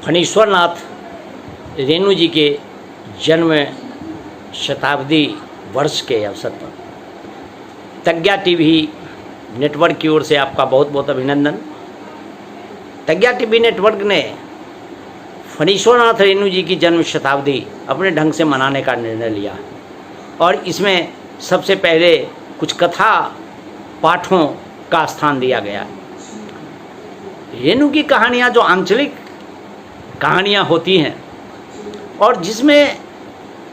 फणीश्वरनाथ रेणु जी के जन्म शताब्दी वर्ष के अवसर पर तज्ञा टीवी नेटवर्क की ओर से आपका बहुत बहुत अभिनंदन। तज्ञा टीवी नेटवर्क ने फणीश्वरनाथ रेणु जी की जन्म शताब्दी अपने ढंग से मनाने का निर्णय लिया और इसमें सबसे पहले कुछ कथा पाठों का स्थान दिया गया। रेणु की कहानियाँ जो आंचलिक कहानियाँ होती हैं और जिसमें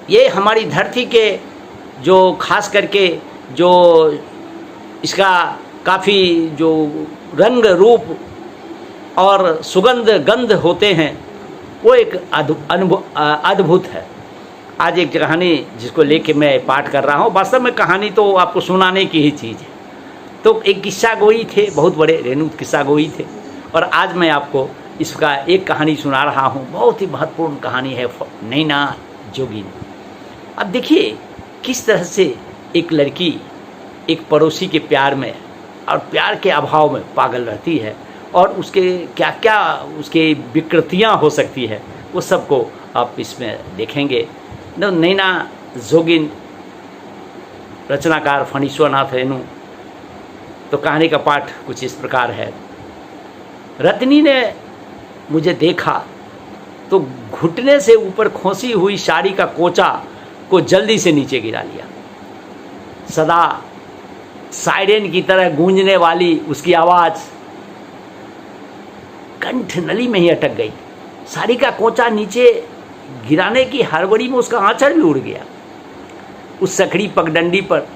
ये हमारी धरती के जो खास करके जो इसका काफ़ी जो रंग रूप और सुगंध गंध होते हैं वो एक अद्भुत है। आज एक कहानी जिसको लेके मैं पाठ कर रहा हूँ, वास्तव में कहानी तो आपको सुनाने की ही चीज़ है। तो एक किस्सा गोई थे, बहुत बड़े रेणु किस्सा गोई थे और आज मैं आपको इसका एक कहानी सुना रहा हूँ। बहुत ही महत्वपूर्ण कहानी है नैना जोगिन। अब देखिए किस तरह से एक लड़की एक पड़ोसी के प्यार में और प्यार के अभाव में पागल रहती है और उसके क्या क्या उसके विकृतियाँ हो सकती है वो सबको आप इसमें देखेंगे। नैना जोगिन, रचनाकार फणीश्वरनाथ रेणु। तो कहानी का पाठ कुछ इस प्रकार है। रत्नी ने मुझे देखा तो घुटने से ऊपर खोसी हुई साड़ी का कोचा को जल्दी से नीचे गिरा लिया। सदा सायरन की तरह गूंजने वाली उसकी आवाज़ कंठ नली में ही अटक गई। साड़ी का कोचा नीचे गिराने की हड़बड़ी में उसका आंचल भी उड़ गया। उस सकड़ी पगडंडी पर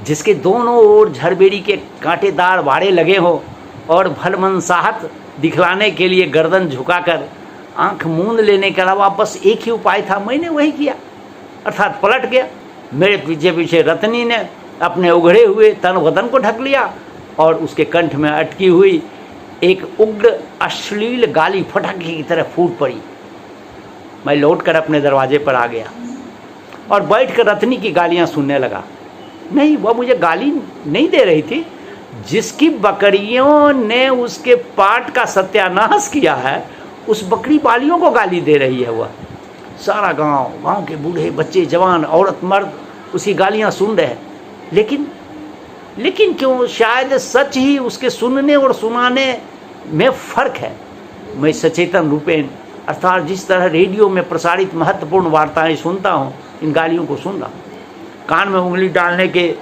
जिसके दोनों ओर झरबेड़ी के कांटेदार बाड़े लगे हो और भलमनसाहत दिखलाने के लिए गर्दन झुकाकर आंख मूंद लेने के अलावा बस एक ही उपाय था। मैंने वही किया, अर्थात पलट गया। मेरे पीछे पीछे रत्नी ने अपने उघड़े हुए तन वदन को ढक लिया और उसके कंठ में अटकी हुई एक उग्र अश्लील गाली फटाके की तरह फूट पड़ी। मैं लौटकर अपने दरवाजे पर आ गया और बैठकर रत्नी की गालियां सुनने लगा। नहीं, वह मुझे गाली नहीं दे रही थी। जिसकी बकरियों ने उसके पाट का सत्यानाश किया है उस बकरी वालियों को गाली दे रही है वह। सारा गांव के बूढ़े बच्चे जवान औरत मर्द उसकी गालियां सुन रहे हैं। लेकिन क्यों? शायद सच ही उसके सुनने और सुनाने में फ़र्क है। मैं सचेतन रूपेण अर्थात जिस तरह रेडियो में प्रसारित महत्वपूर्ण वार्ताएं सुनता हूँ, इन गालियों को सुन रहा हूँ। कान में उंगली डालने के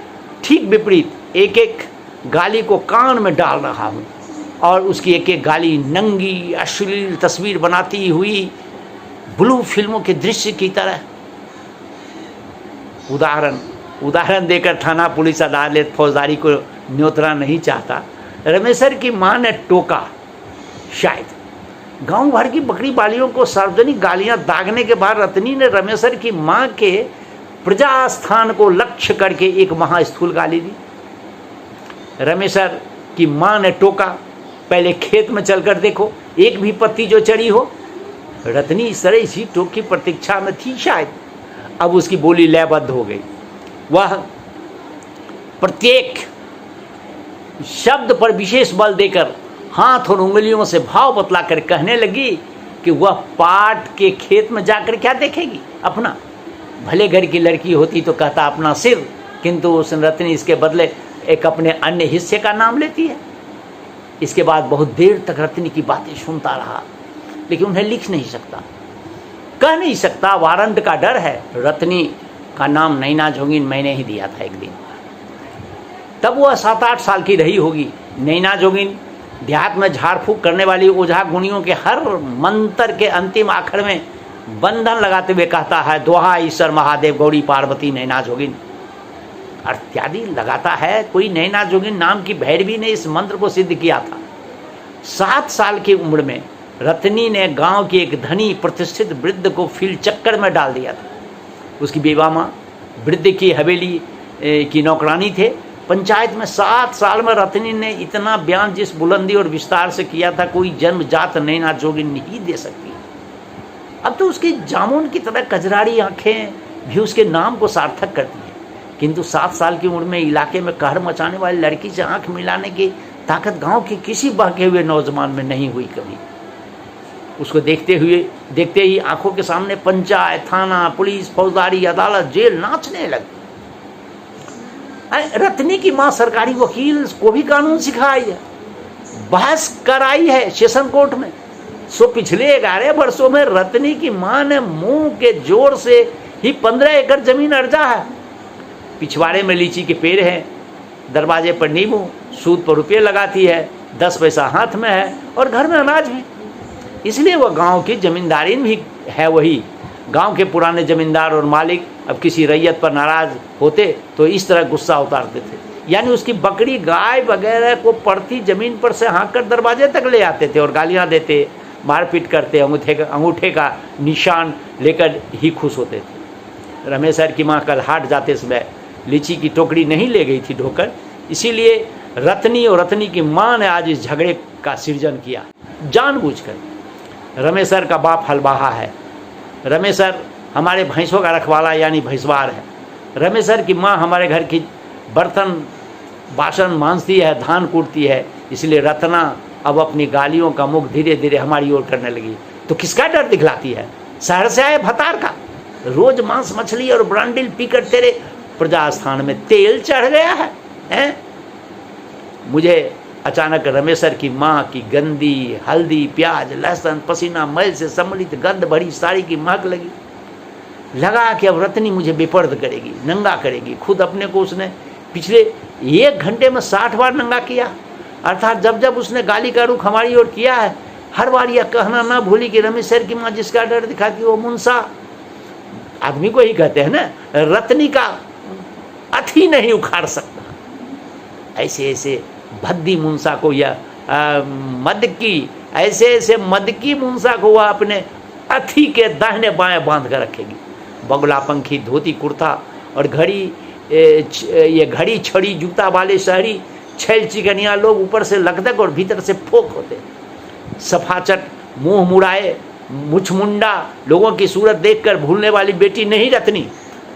ठीक विपरीत एक एक गाली को कान में डाल रहा हूँ और उसकी एक एक गाली नंगी अश्लील तस्वीर बनाती हुई ब्लू फिल्मों के दृश्य की तरह। उदाहरण देकर थाना पुलिस अदालत फौजदारी को न्योतरा नहीं चाहता। रमेशर की मां ने टोका। शायद गांव भर की बकरी बालियों को सार्वजनिक गालियां दागने के बाद रत्नी ने रमेशर की मां के प्रजा स्थान को लक्ष्य करके एक महास्थूल गाली दी। रमेशर की मां ने टोका, पहले खेत में चलकर देखो, एक भी पत्ती जो चढ़ी हो। रत्नी इस तरह इसी टोक की प्रतीक्षा में थी शायद। अब उसकी बोली लयबद्ध हो गई। वह प्रत्येक शब्द पर विशेष बल देकर हाथ और उंगलियों से भाव बतला कर कहने लगी कि वह पाट के खेत में जाकर क्या देखेगी? अपना। भले घर की लड़की होती तो कहता अपना सिर, किंतु उस रत्नी इसके बदले एक अपने अन्य हिस्से का नाम लेती है। इसके बाद बहुत देर तक रत्नी की बातें सुनता रहा, लेकिन उन्हें लिख नहीं सकता, कह नहीं सकता। वारंट का डर है। रत्नी का नाम नैना जोगिन मैंने ही दिया था एक दिन। तब वह 7-8 साल की रही होगी। नैना जोगिन देहात में झाड़ फूक करने वाली ओझा गुणियों के हर मंत्र के अंतिम आखिर में बंधन लगाते हुए कहता है, दोहा ईश्वर महादेव गौरी पार्वती नैना जोगिन इत्यादि लगाता है। कोई नैना जोगिन नाम की भैरवी ने इस मंत्र को सिद्ध किया था। 7 साल की उम्र में रत्नी ने गांव की एक धनी प्रतिष्ठित वृद्ध को फील्ड चक्कर में डाल दिया था। उसकी बेवा माँ वृद्ध की हवेली की नौकरानी थे। पंचायत में 7 साल में रत्नी ने इतना बयान जिस बुलंदी और विस्तार से किया था, कोई जन्मजात नैना जोगिन नहीं दे सकती। अब तो उसकी जामुन की तरह कजराड़ी आंखें भी उसके नाम को सार्थक करती हैं, किंतु 7 साल की उम्र में इलाके में कहर मचाने वाली लड़की से आंख मिलाने की ताकत गांव के किसी बहके हुए नौजवान में नहीं हुई कभी। उसको देखते ही आंखों के सामने पंचायत, थाना, पुलिस, फौजदारी, अदालत, जेल नाचने लगी। रत्नी की माँ सरकारी वकील को भी कानून सिखाई है, बहस कराई है सेशन कोर्ट में। सो पिछले 11 वर्षों में रत्नी की माँ ने मुंह के जोर से ही 15 एकड़ जमीन अर्जा है। पिछवाड़े में लीची के पेड़ हैं, दरवाजे पर नींबू, सूद पर रुपये लगाती है, 10 पैसा हाथ में है और घर में अनाज भी। इसलिए वह गांव की जमींदारी भी है। वही गांव के पुराने जमींदार और मालिक अब किसी रैयत पर नाराज होते तो इस तरह गुस्सा उतारते थे, यानी उसकी बकरी, गाय वगैरह को पड़ती जमीन पर से हाँक कर दरवाजे तक ले आते थे और गालियां देते, मारपीट करते, अंगूठे का निशान लेकर ही खुश होते थे। रमेश सर की माँ कल हाट जाते समय लीची की टोकरी नहीं ले गई थी ढोकर, इसीलिए रत्नी और रत्नी की माँ ने आज इस झगड़े का सृजन किया जानबूझकर। रमेश सर का बाप हलवाहा है, रमेश सर हमारे भैंसों का रखवाला यानी भैंसवार है। रमेश सर की माँ हमारे घर की बर्तन बासन मांजती है, धान कूटती है, इसलिए रत्ना अब अपनी गालियों का मुख धीरे धीरे हमारी ओर करने लगी। तो किसका डर दिखलाती है? शहर से आए भतार का। रोज मांस मछली और ब्रांडिल पीकर तेरे प्रजा स्थान में तेल चढ़ गया है, हैं? मुझे अचानक रमेश सर की माँ की गंदी हल्दी, प्याज, लहसुन, पसीना, मैल से सम्मिलित गंध भरी साड़ी की महक लगी। लगा कि अब रत्नी मुझे बेपर्द करेगी, नंगा करेगी। खुद अपने को उसने पिछले 1 घंटे में 60 बार नंगा किया, अर्थात जब जब उसने गाली का रुख हमारी ओर किया है, हर बार यह कहना ना भूली कि रमेश सर की माँ जिसका डर दिखाती वो मुंसा। आदमी को ही कहते हैं ना, रत्नी का अथी नहीं उखाड़ सकता। ऐसे ऐसे भद्दी मुंसा को या ऐसे मद की मुंसा को वह अपने अथी के दाहिने बाएं बांध कर रखेगी। बगुला पंखी धोती कुर्ता और ये घड़ी छड़ी जूता वाले शहरी छैल चिकनिया लोग ऊपर से लकदक और भीतर से फोक होते। सफाचट, मुंह मुड़ाए, मुछमुंडा लोगों की सूरत देखकर भूलने वाली बेटी नहीं रत्नी।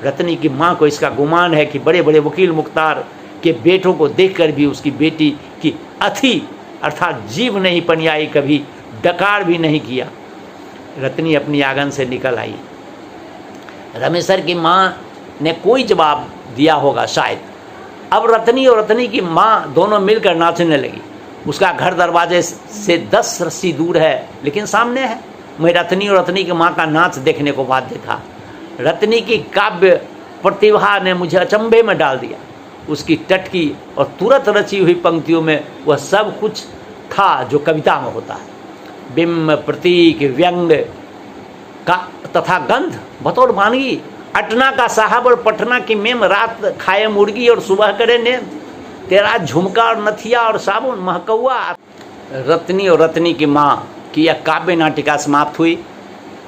रत्नी की माँ को इसका गुमान है कि बड़े बड़े वकील मुख्तार के बेटों को देखकर भी उसकी बेटी की अथी अर्थात जीभ नहीं पनियाई, कभी डकार भी नहीं किया। रत्नी अपनी आंगन से निकल आई। रमेश सर की माँ ने कोई जवाब दिया होगा शायद। अब रत्नी और रत्नी की माँ दोनों मिलकर नाचने लगी। उसका घर दरवाजे से 10 रस्सी दूर है, लेकिन सामने है। मैं रत्नी और रत्नी की माँ का नाच देखने को बाध्य था। रत्नी की काव्य प्रतिभा ने मुझे अचंभे में डाल दिया। उसकी टटकी और तुरंत रची हुई पंक्तियों में वह सब कुछ था जो कविता में होता है। बिंब, प्रतीक, व्यंग का तथा गंध बतौर मानगी। अटना का साहब और पटना की मेम, रात खाए मुर्गी और सुबह करे नेम। तेरा झुमका और नथिया और साबुन महकौआ। रत्नी और रत्नी की माँ की यह काव्य नाटिका समाप्त हुई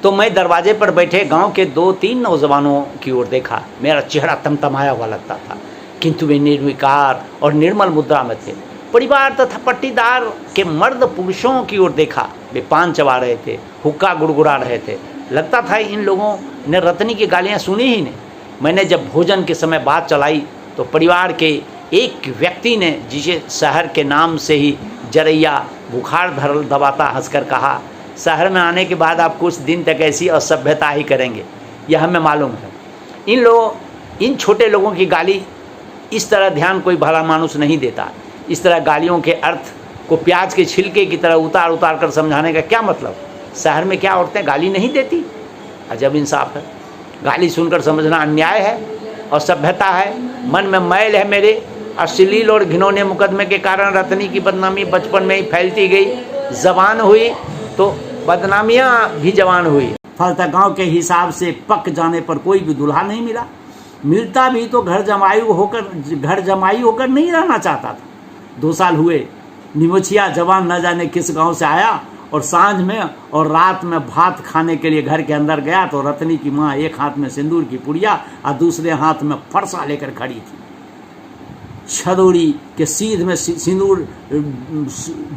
तो मैं दरवाजे पर बैठे गांव के 2-3 नौजवानों की ओर देखा। मेरा चेहरा तमतमाया हुआ लगता था, किंतु वे निर्विकार और निर्मल मुद्रा में थे। परिवार तथा पट्टीदार के मर्द पुरुषों की ओर देखा। वे पान चबा रहे थे, हुक्का गुड़गुड़ा रहे थे। लगता था इन लोगों ने रत्नी की गालियाँ सुनी ही नहीं। मैंने जब भोजन के समय बात चलाई तो परिवार के एक व्यक्ति ने, जिसे शहर के नाम से ही जरैया बुखार धर दबाता, हंसकर कहा, शहर में आने के बाद आप कुछ दिन तक ऐसी असभ्यता ही करेंगे, यह हमें मालूम है। इन छोटे लोगों की गाली इस तरह ध्यान कोई भला मानुस नहीं देता। इस तरह गालियों के अर्थ को प्याज के छिलके की तरह उतार उतार कर समझाने का क्या मतलब? शहर में क्या औरतें गाली नहीं देती? अजब इंसाफ है। गाली सुनकर समझना अन्याय है और सभ्यता है। मन में मैल है मेरे। अश्लील और घिनौने मुकदमे के कारण रत्नी की बदनामी बचपन में ही फैलती गई। जवान हुई तो बदनामियाँ भी जवान हुई। फलतः गांव के हिसाब से पक जाने पर कोई भी दूल्हा नहीं मिला। मिलता भी तो घर जमाई होकर नहीं रहना चाहता था। 2 साल हुए, निमोछिया जवान न जाने किस गांव से आया और सांझ में और रात में भात खाने के लिए घर के अंदर गया तो रत्नी की माँ एक हाथ में सिंदूर की पुड़िया और दूसरे हाथ में फरसा लेकर खड़ी थी। छदोड़ी के सीध में सिंदूर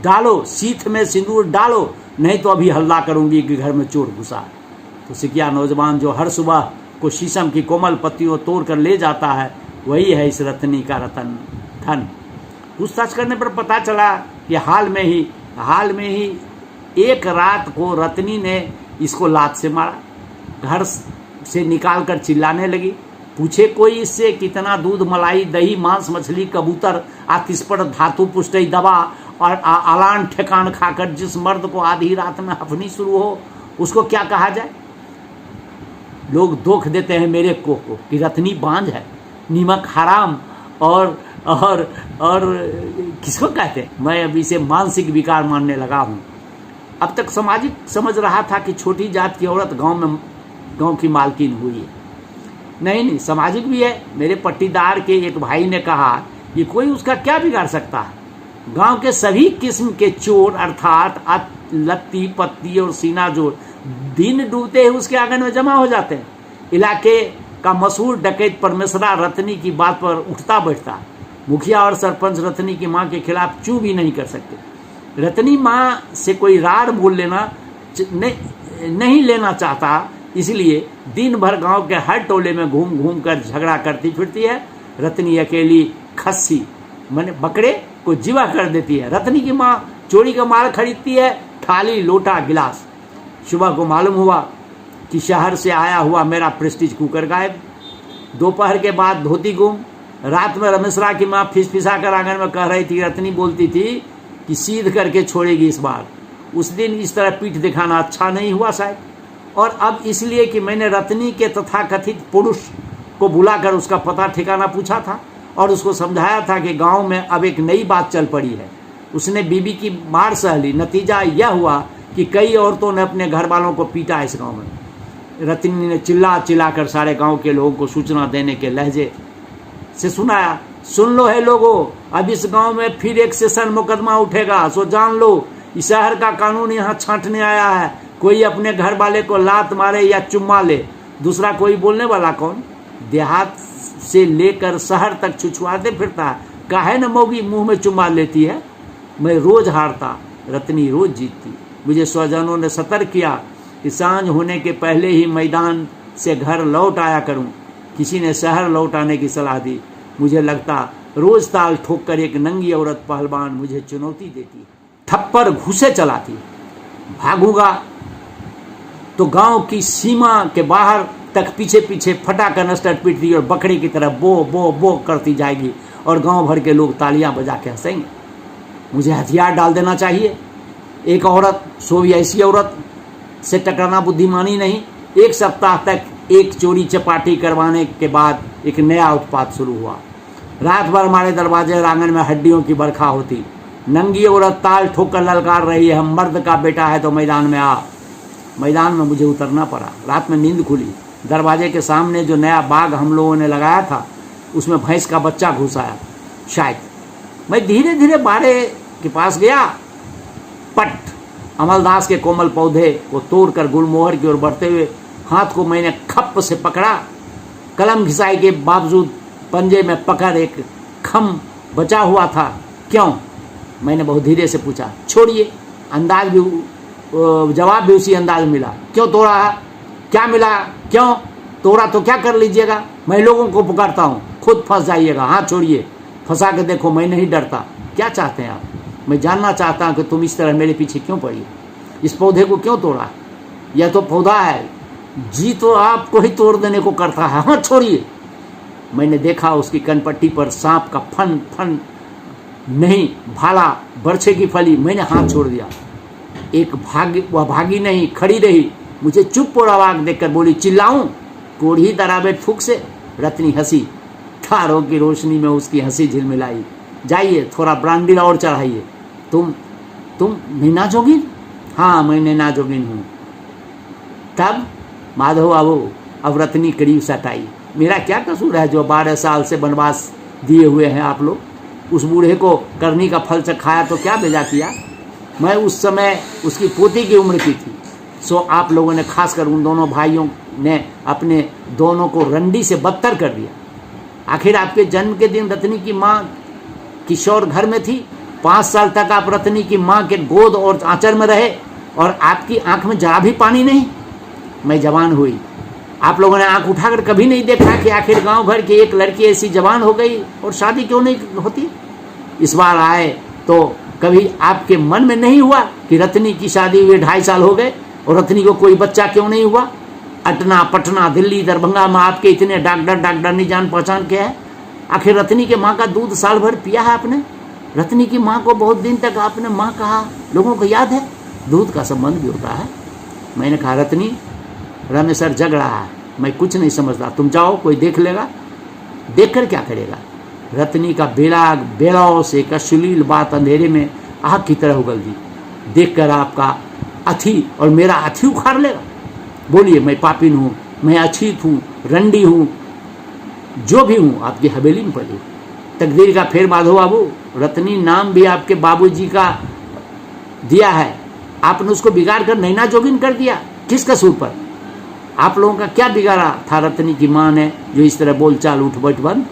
डालो, सीथ में सिंदूर डालो, नहीं तो अभी हल्ला करूंगी कि घर में चोर घुसा। तो सिकिया नौजवान जो हर सुबह को शीशम की कोमल पत्तियों तोड़ कर ले जाता है, वही है इस रत्नी का रतन धन। पूछताछ करने पर पता चला कि हाल में ही एक रात को रतनी ने इसको लात से मारा, घर से निकाल कर चिल्लाने लगी। पूछे कोई इससे कितना दूध, मलाई, दही, मांस, मछली, कबूतर, आतिस्पद, धातु, पुष्टि, दवा और अलान ठेकान खाकर जिस मर्द को आधी रात में हफनी शुरू हो उसको क्या कहा जाए। लोग दोख देते हैं मेरे को कि रतनी बांझ है, नीमक हराम और किसको कहते हैं। मैं अब इसे मानसिक विकार मानने लगा हूं। अब तक सामाजिक समझ रहा था कि छोटी जात की औरत गांव की मालकिन हुई है। नहीं, सामाजिक भी है। मेरे पट्टीदार के एक भाई ने कहा कि कोई उसका क्या बिगाड़ सकता है। गांव के सभी किस्म के चोर अर्थात लत्ती पत्ती और सीना जोर दिन डूबते ही उसके आंगन में जमा हो जाते हैं। इलाके का मशहूर डकैत परमेश्वरा रतनी की बात पर उठता बैठता। मुखिया और सरपंच रतनी की मां के खिलाफ चू भी नहीं कर सकते। रतनी मां से कोई रार बोल लेना नहीं लेना चाहता, इसलिए दिन भर गांव के हर टोले में घूम घूम कर झगड़ा करती फिरती है। रतनी अकेली खस्सी माने बकरे को जीवा कर देती है। रतनी की मां चोरी का माल खरीदती है, थाली, लोटा, गिलास। सुबह को मालूम हुआ कि शहर से आया हुआ मेरा प्रेस्टीज कुकर गायब। दोपहर के बाद धोती गुम। रात में रमेशरा की मां फिसफिसा कर आंगन में कह रही थी, रतनी बोलती थी कि सीध करके छोड़ेगी इस बार। उस दिन इस तरह पीठ दिखाना अच्छा नहीं हुआ शायद, और अब इसलिए कि मैंने रतनी के तथाकथित पुरुष को बुलाकर उसका पता ठिकाना पूछा था और उसको समझाया था कि गांव में अब एक नई बात चल पड़ी है। उसने बीबी की मार सह ली। नतीजा यह हुआ कि कई औरतों ने अपने घर वालों को पीटा इस गांव में। रतनी ने चिल्ला चिल्ला कर सारे गांव के लोगों को सूचना देने के लहजे से सुनाया, सुन लो है लोगों, अब इस गांव में फिर एक सेशन मुकदमा उठेगा, सो जान लो इस शहर का कानून यहाँ छांटने आया है। कोई अपने घर वाले को लात मारे या चुम्मा ले, दूसरा कोई बोलने वाला कौन। देहात से लेकर शहर तक छुछुआते फिरता है, काहे न मोगी मुंह में चुम्मा लेती है। मैं रोज हारता, रतनी रोज जीतती। मुझे स्वजनों ने सतर्क किया कि सांझ होने के पहले ही मैदान से घर लौट आया करूं। किसी ने शहर लौट आने की सलाह दी। मुझे लगता रोज ताल ठोक कर एक नंगी औरत पहलवान मुझे चुनौती देती, थप्पड़ घुसे चलाती। भागूंगा तो गांव की सीमा के बाहर तक पीछे पीछे फटाकर नस्टर पीटती और बकरी की तरह बो बो बो करती जाएगी और गांव भर के लोग तालियां बजा के हंसेंगे। मुझे हथियार डाल देना चाहिए। एक औरत, सो भी ऐसी औरत से टकराना बुद्धिमानी नहीं। एक सप्ताह तक एक चोरी चपाटी करवाने के बाद एक नया उत्पात शुरू हुआ। रात भर हमारे दरवाजे और आंगन में हड्डियों की बरखा होती। नंगी औरत ताल ठोकर ललकार रही है, हम मर्द का बेटा है तो मैदान में आ। मैदान में मुझे उतरना पड़ा। रात में नींद खुली। दरवाजे के सामने जो नया बाग हम लोगों ने लगाया था उसमें भैंस का बच्चा घुस आया शायद। मैं धीरे धीरे बारे के पास गया। पट अमलदास के कोमल पौधे को तोड़कर गुलमोहर की ओर बढ़ते हुए हाथ को मैंने खप से पकड़ा। कलम घिसाई के बावजूद पंजे में पकड़ एक खम बचा हुआ था। क्यों? मैंने बहुत धीरे से पूछा। छोड़िए। अंदाज भी जवाब भी उसी अंदाज मिला। क्यों तोड़ा है? क्या मिला? क्यों तोड़ा? तो क्या कर लीजिएगा? मैं लोगों को पुकारता हूँ, खुद फंस जाइएगा। हाँ छोड़िए, फंसा के देखो, मैं नहीं डरता। क्या चाहते हैं आप? मैं जानना चाहता हूँ कि तुम इस तरह मेरे पीछे क्यों पड़ी, इस पौधे को क्यों तोड़ा? यह तो पौधा है, जी तो आपको ही तोड़ देने को करता है। हाँ छोड़िए। मैंने देखा उसकी कनपट्टी पर सांप का फन फन नहीं, भाला बरछे की फली। मैंने हाथ छोड़ दिया। वह भागी नहीं, खड़ी रही। मुझे चुप और आवाज देखकर बोली, चिल्लाऊं? कोढ़ी दराबे फूक से। रतनी हंसी। तारों की रोशनी में उसकी हंसी झिलमिलाई। जाइए, थोड़ा ब्रांडी और चढ़ाइए। तुम नैना जोगिन? हाँ, मैं नैना जोगिन हूँ। तब माधव बाबू, अब रतनी करीब सटाई। मेरा क्या कसूर है जो 12 साल से वनवास दिए हुए हैं आप लोग? उस बूढ़े को करनी का फल चखाया तो क्या बेजा किया? मैं उस समय उसकी पोती की उम्र की थी। सो आप लोगों ने, खासकर उन दोनों भाइयों ने, अपने दोनों को रंडी से बदतर कर दिया। आखिर आपके जन्म के दिन रतनी की माँ किशोर घर में थी। 5 साल तक आप रतनी की माँ के गोद और आंचल में रहे और आपकी आंख में जरा भी पानी नहीं। मैं जवान हुई। आप लोगों ने आंख उठाकर कभी नहीं देखा कि आखिर गांव भर की एक लड़की ऐसी जवान हो गई और शादी क्यों नहीं होती? इस बार आए तो कभी आपके मन में नहीं हुआ कि रत्नी की शादी हुए 2.5 साल हो गए और रत्नी को कोई बच्चा क्यों नहीं हुआ? अटना, पटना, दिल्ली, दरभंगा में आपके इतने डॉक्टर नहीं जान पहचान के है। आखिर रत्नी के माँ का दूध साल भर पिया है आपने? रत्नी की माँ को बहुत दिन तक आपने माँ कहा, लोगों को याद है? दूध का संबंध भी होता है। मैंने कहा रत्नी, रमेश सर जग रहा है, मैं कुछ नहीं समझता, तुम जाओ, कोई देख लेगा। देख कर क्या करेगा? रत्नी का बेड़ाओं से एक अश्लील बात अंधेरे में आग की तरह उगल दी। देखकर आपका अथी और मेरा अथी उखाड़ लेगा। बोलिए, मैं पापिन हूँ, मैं अछीत हूँ, रंडी हूँ, जो भी हूँ, आपकी हवेली में पड़ी। तकदीर का फेर माधो बाबू, रत्नी नाम भी आपके बाबूजी का दिया है, आपने उसको बिगाड़ कर नैना जोगिन कर दिया। किस कसूर पर? आप लोगों का क्या बिगाड़ा था रत्नी की माँ ने जो इस तरह बोलचाल उठ बैठ बंद?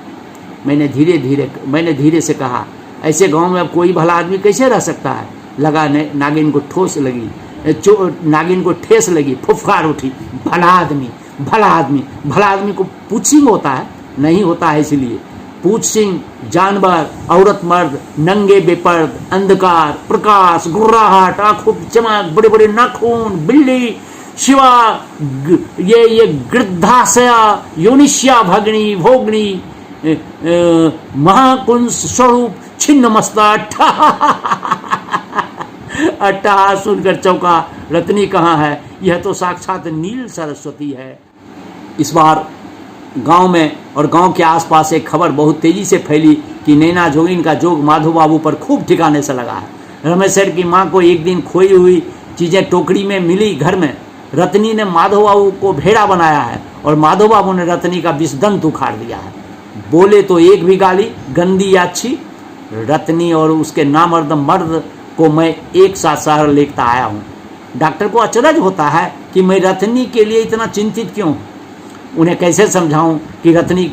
मैंने धीरे से कहा, ऐसे गांव में अब कोई भला आदमी कैसे रह सकता है? लगा नागिन को नागिन को ठेस लगी, फुफकार उठी। भला आदमी को पूछिंग होता है? नहीं होता है। इसलिए पूछिंग जानवर, औरत मर्द, नंगे बेपर्द, अंधकार, प्रकाश, गुर्राहट, आंखों की चमक, बड़े बड़े नाखून, बिल्ली, शिवा, ये गृद्धाशया, योनिष्या, भगनी, भोगनी, महाकुंस स्वरूप, छिन्न मस्ता, अट्टा सुनकर चौंका। रत्नी कहाँ है? यह तो साक्षात नील सरस्वती है। इस बार गांव में और गांव के आसपास एक खबर बहुत तेजी से फैली कि नैना जोगिन का जोग माधो बाबू पर खूब ठिकाने से लगा है। रमेश सर की माँ को एक दिन खोई हुई चीजें टोकरी में मिली घर में। रत्नी ने माधो बाबू को भेड़ा बनाया है और माधो बाबू ने रत्नी का विषदंत उखाड़ दिया है। बोले तो एक भी गाली, गंदी या अच्छी। रत्नी और उसके नामर्द मर्द को मैं एक साथ शहर लेकर आया हूँ। डॉक्टर को अचरज होता है कि मैं रत्नी के लिए इतना चिंतित क्यों हूँ। उन्हें कैसे समझाऊं कि रत्नी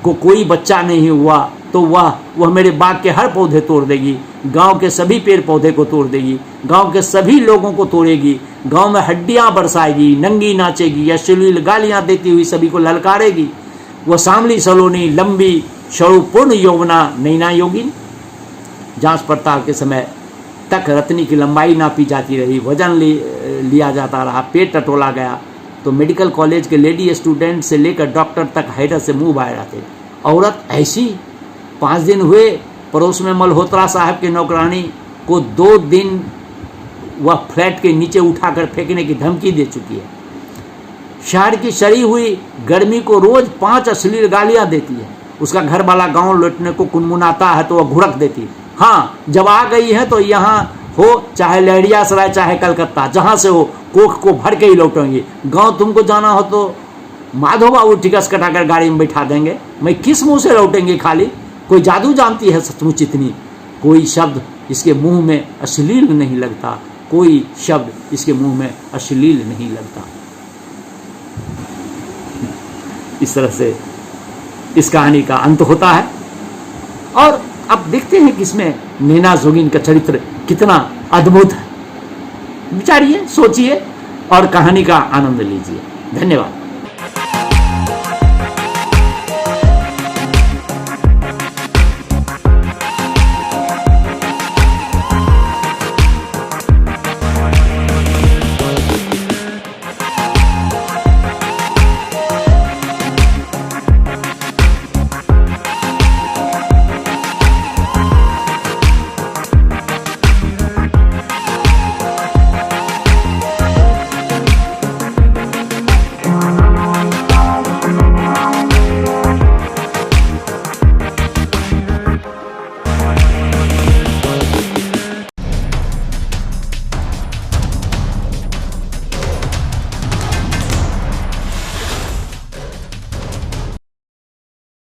को कोई बच्चा नहीं हुआ तो वह मेरे बाग के हर पौधे तोड़ देगी, गांव के सभी पेड़ पौधे को तोड़ देगी, गांव के सभी लोगों को तोड़ेगी, गांव में हड्डियां बरसाएगी, नंगी नाचेगी, अश्लील गालियां देती हुई सभी को ललकारेगी। वह सांवली सलोनी, लंबी, स्वरूपूर्ण यौवना नैना योगिन। जांच पड़ताल के समय तक रत्नी की लंबाई नापी जाती रही, वजन लिया जाता रहा, पेट टटोला गया तो मेडिकल कॉलेज के लेडी स्टूडेंट से लेकर डॉक्टर तक हैरत से मुंह बाहर आते। औरत ऐसी। 5 दिन हुए पड़ोस में मल्होत्रा साहब की नौकरानी को 2 दिन वह फ्लैट के नीचे उठाकर फेंकने की धमकी दे चुकी है। शहर की सड़ी हुई गर्मी को रोज 5 अश्लील गालियां देती है। उसका घर वाला गांव लौटने को कुनमुनाता है तो वह घुड़क देती है। हाँ, जब आ गई है तो यहाँ हो चाहे लहरियासराय चाहे कलकत्ता, जहाँ से हो कोख को भर के ही लौटेंगे। गांव तुमको जाना हो तो माधो बाबू टिकस कटाकर गाड़ी में बैठा देंगे। मैं किस मुंह से लौटेंगे? खाली कोई जादू जानती है सचमुच इतनी? कोई शब्द इसके मुंह में अश्लील नहीं लगता, कोई शब्द इसके मुंह में अश्लील नहीं लगता। इस तरह से इस कहानी का अंत होता है और अब देखते हैं कि इसमें नैना जोगिन का चरित्र कितना अद्भुत है। विचारिए, सोचिए और कहानी का आनंद लीजिए। धन्यवाद।